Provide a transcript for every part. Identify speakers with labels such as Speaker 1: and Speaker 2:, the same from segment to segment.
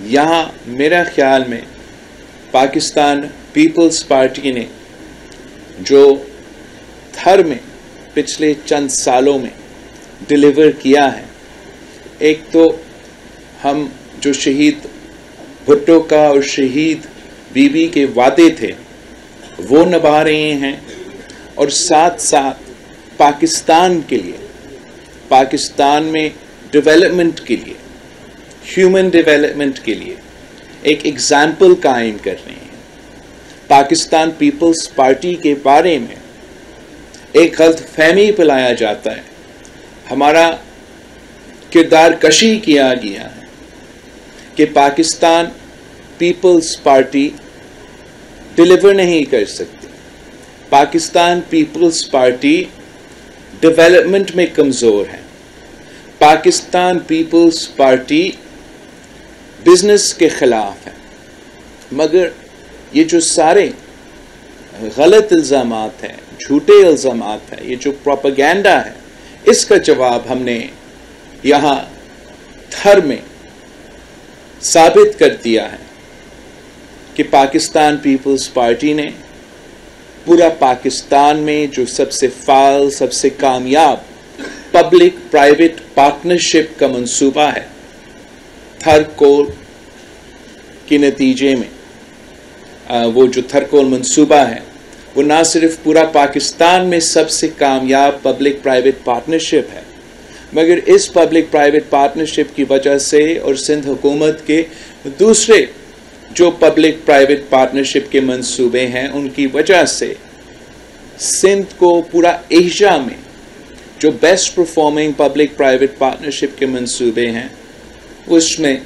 Speaker 1: یہاں میرا خیال میں پاکستان پیپلز پارٹی نے جو تھر میں پچھلے چند سالوں میں ڈیلیور کیا ہے، ایک تو ہم جو شہید بھٹو کا اور شہید بی بی کے وعدے تھے وہ نبھا رہے ہیں، اور ساتھ ساتھ پاکستان کے لیے، پاکستان میں ڈیولپمنٹ کے لیے، ہیومن ڈیولپمنٹ کے لیے ایک ایگزامپل قائم کر رہے ہیں۔ پاکستان پیپلز پارٹی کے بارے میں ایک غلط فہمی پھیلایا جاتا ہے، ہمارا کردار کشی کیا گیا ہے کہ پاکستان پیپلز پارٹی ڈیلیور نہیں کر سکتی، پاکستان پیپلز پارٹی ڈیولپمنٹ میں کمزور ہے، پاکستان پیپلز پارٹی بزنس کے خلاف ہے۔ مگر یہ جو سارے غلط الزامات ہیں، جھوٹے الزامات ہیں، یہ جو پروپیگنڈا ہے، اس کا جواب ہم نے یہاں تھر میں ثابت کر دیا ہے کہ پاکستان پیپلز پارٹی نے پورا پاکستان میں جو سب سے فعال، سب سے کامیاب پبلک پرائیویٹ پارٹنرشپ کا منصوبہ ہے، تھر کول کے نتیجے میں وہ جو تھر کول منصوبہ ہے وہ نہ صرف پورا پاکستان میں سب سے کامیاب پبلک پرائیویٹ پارٹنرشپ ہے، مگر اس پبلک پرائیویٹ پارٹنرشپ کی وجہ سے اور سندھ حکومت کے دوسرے جو پبلک پرائیویٹ پارٹنرشپ کے منصوبے ہیں ان کی وجہ سے سندھ کو پورا ایشیا میں جو best performing public private partnership کے منصوبے ہیں اس میں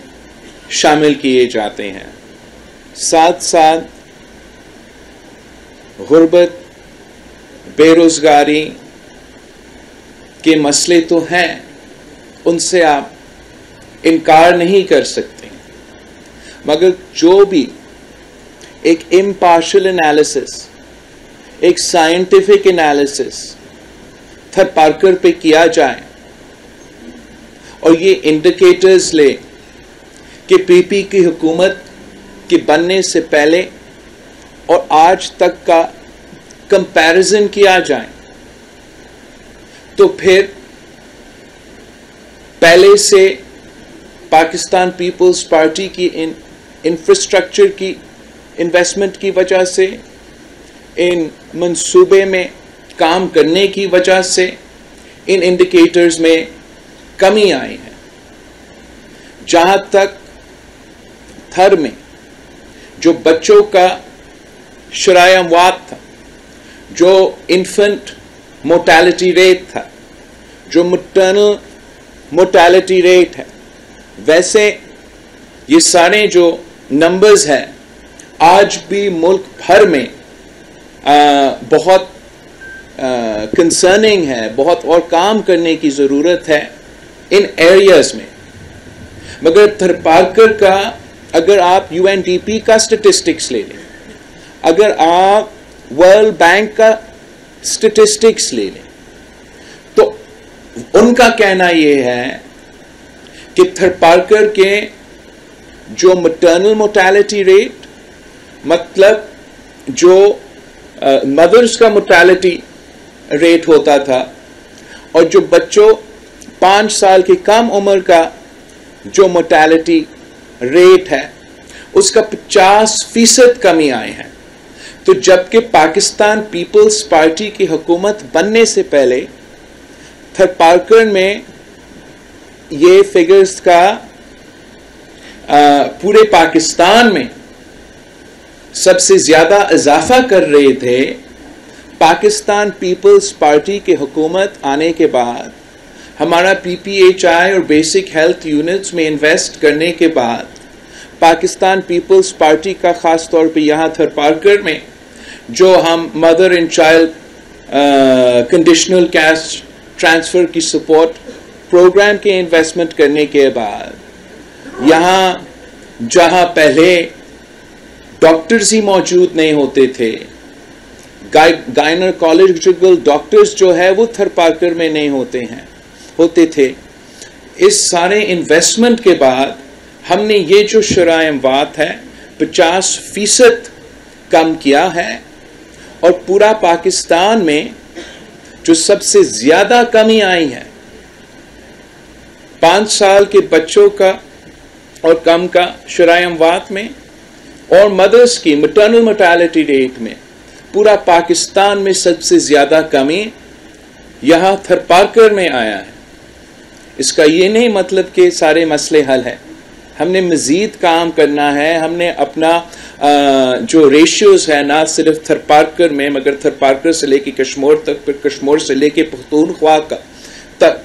Speaker 1: شامل کیے جاتے ہیں۔ ساتھ ساتھ غربت، بے روزگاری کے مسئلے تو ہیں، ان سے آپ انکار نہیں کر سکتے، مگر جو بھی ایک امپارشل انالیسس، ایک سائنٹیفک انالیسس تھر پارکر پہ کیا جائے اور یہ انڈیکیٹرز لے کہ پی پی کی حکومت کے بننے سے پہلے اور آج تک کا کمپیریزن کیا جائے تو پھر پہلے سے پاکستان پیپلز پارٹی کی انفراسٹرکچر کی انویسٹمنٹ کی وجہ سے، ان منصوبے میں کام کرنے کی وجہ سے ان انڈیکیٹرز میں کمی آئی ہے۔ جہاں تک تھر میں جو بچوں کا شرح اموات تھا، جو انفنٹ موٹیلٹی ریٹ تھا، جو مٹرنل موٹیلٹی ریٹ ہے، ویسے یہ سارے جو نمبرز ہیں آج بھی ملک بھر میں بہت کنسرننگ ہے، بہت اور کام کرنے کی ضرورت ہے ان ایریاز میں۔ مگر تھر پارکر کا اگر آپ یو این ڈی پی کا سٹیٹسٹکس لے لیں، اگر آپ ورلڈ بینک کا سٹیٹسٹکس لے لیں، تو ان کا کہنا یہ ہے کہ تھر پارکر کے جو مٹرنل موٹیلٹی ریٹ، مطلب جو مدرز کا موٹیلٹی ریٹ ہوتا تھا، اور جو بچوں 5 سال کی کم عمر کا جو موٹیلٹی ریٹ ہے اس کا 50% کمی آئے ہیں۔ تو جبکہ پاکستان پیپلز پارٹی کی حکومت بننے سے پہلے تھر پارکر میں یہ فگرز کا پورے پاکستان میں سب سے زیادہ اضافہ کر رہے تھے، پاکستان پیپلز پارٹی کے حکومت آنے کے بعد ہمارا پی پی ایچ آئی اور بیسک ہیلتھ یونٹس میں انویسٹ کرنے کے بعد پاکستان پیپلز پارٹی کا خاص طور پہ یہاں تھر پارکر میں جو ہم mother and child conditional cash transfer کی سپورٹ پروگرام کے انویسٹمنٹ کرنے کے بعد یہاں جہاں پہلے ڈاکٹرز ہی موجود نہیں ہوتے تھے، گائنیکولوجیکل ڈاکٹرز جو ہے وہ تھر پارکر میں نہیں ہوتے تھے، اس سارے انویسٹمنٹ کے بعد ہم نے یہ جو شرح اموات ہے 50% کم کیا ہے، اور پورا پاکستان میں جو سب سے زیادہ کمی آئی ہے 5 سال کے بچوں کا اور کم کا شرح اموات میں، اور مدرس کی مٹرنل مرٹیلٹی ریٹ میں پورا پاکستان میں سب سے زیادہ کمی یہاں تھرپارکر میں آیا ہے۔ اس کا یہ نہیں مطلب کہ سارے مسئلے حل ہیں، ہم نے مزید کام کرنا ہے۔ ہم نے اپنا جو ریشیوز ہے نہ صرف تھرپارکر میں مگر تھرپارکر سے لے کے کشمور تک، پھر کشمور سے لے کے پختونخوا تک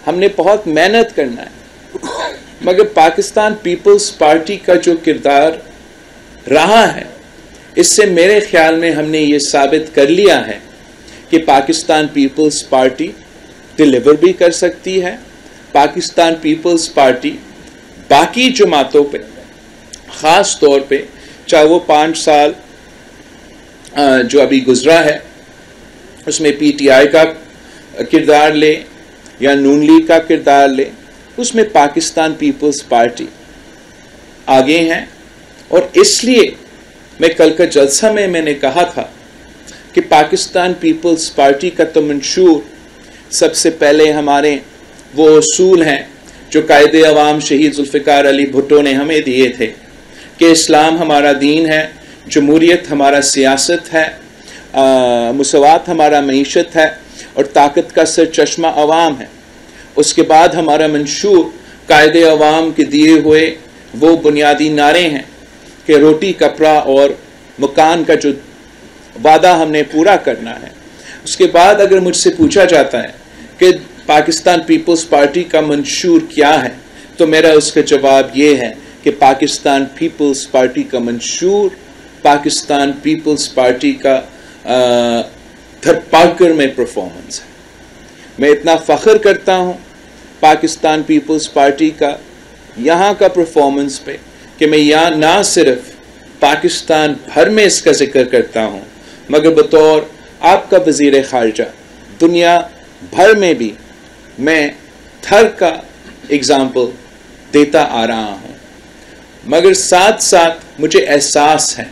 Speaker 1: ہم نے بہت محنت کرنا ہے، مگر پاکستان پیپلز پارٹی کا جو کردار رہا ہے اس سے میرے خیال میں ہم نے یہ ثابت کر لیا ہے کہ پاکستان پیپلز پارٹی ڈیلیور بھی کر سکتی ہے۔ پاکستان پیپلز پارٹی باقی جماعتوں پہ خاص طور پہ، چاہے وہ 5 سال جو ابھی گزرا ہے اس میں پی ٹی آئی کا کردار لے یا نون لیگ کا کردار لے، اس میں پاکستان پیپلز پارٹی آگے ہیں۔ اور اس لیے میں کل کا جلسہ میں نے کہا تھا کہ پاکستان پیپلز پارٹی کا تو منشور سب سے پہلے ہمارے وہ اصول ہیں جو قائد عوام شہید ذوالفقار علی بھٹو نے ہمیں دیے تھے کہ اسلام ہمارا دین ہے، جمہوریت ہمارا سیاست ہے، مساوات ہمارا معیشت ہے، اور طاقت کا سر چشمہ عوام ہے۔ اس کے بعد ہمارا منشور قائد عوام کے دیے ہوئے وہ بنیادی نعرے ہیں کہ روٹی، کپڑا اور مکان کا جو وعدہ ہم نے پورا کرنا ہے۔ اس کے بعد اگر مجھ سے پوچھا جاتا ہے کہ پاکستان پیپلز پارٹی کا منشور کیا ہے تو میرا اس کا جواب یہ ہے کہ پاکستان پیپلز پارٹی کا منشور پاکستان پیپلز پارٹی کا تھرپارکر میں پرفارمنس ہے۔ میں اتنا فخر کرتا ہوں پاکستان پیپلز پارٹی کا یہاں کا پرفارمنس پہ کہ میں یہاں نہ صرف پاکستان بھر میں اس کا ذکر کرتا ہوں مگر بطور آپ کا وزیر خارجہ دنیا بھر میں بھی میں تھر کا اگزامپل دیتا آ رہا ہوں۔ مگر ساتھ ساتھ مجھے احساس ہے،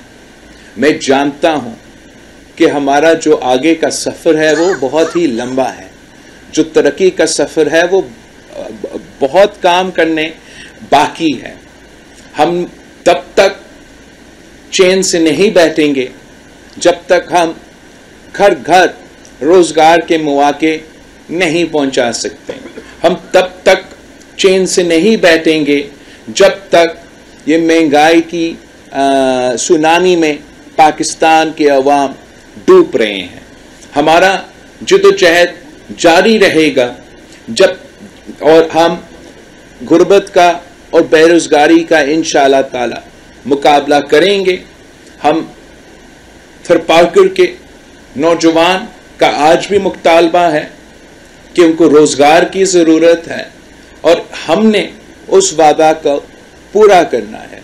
Speaker 1: میں جانتا ہوں کہ ہمارا جو آگے کا سفر ہے وہ بہت ہی لمبا ہے، جو ترقی کا سفر ہے وہ بہت کام کرنے باقی ہے۔ ہم تب تک چین سے نہیں بیٹھیں گے جب تک ہم گھر گھر روزگار کے مواقع نہیں پہنچا سکتے۔ ہم تب تک چین سے نہیں بیٹھیں گے جب تک یہ مہنگائی کی سونامی میں پاکستان کے عوام ڈوب رہے ہیں۔ ہمارا جدوجہد جاری رہے گا اور ہم غربت کا اور بے روزگاری کا انشاءاللہ تعالی مقابلہ کریں گے۔ ہم تھرپارکر کے نوجوان کا آج بھی مطالبہ ہے کہ ان کو روزگار کی ضرورت ہے اور ہم نے اس وعدہ کو پورا کرنا ہے۔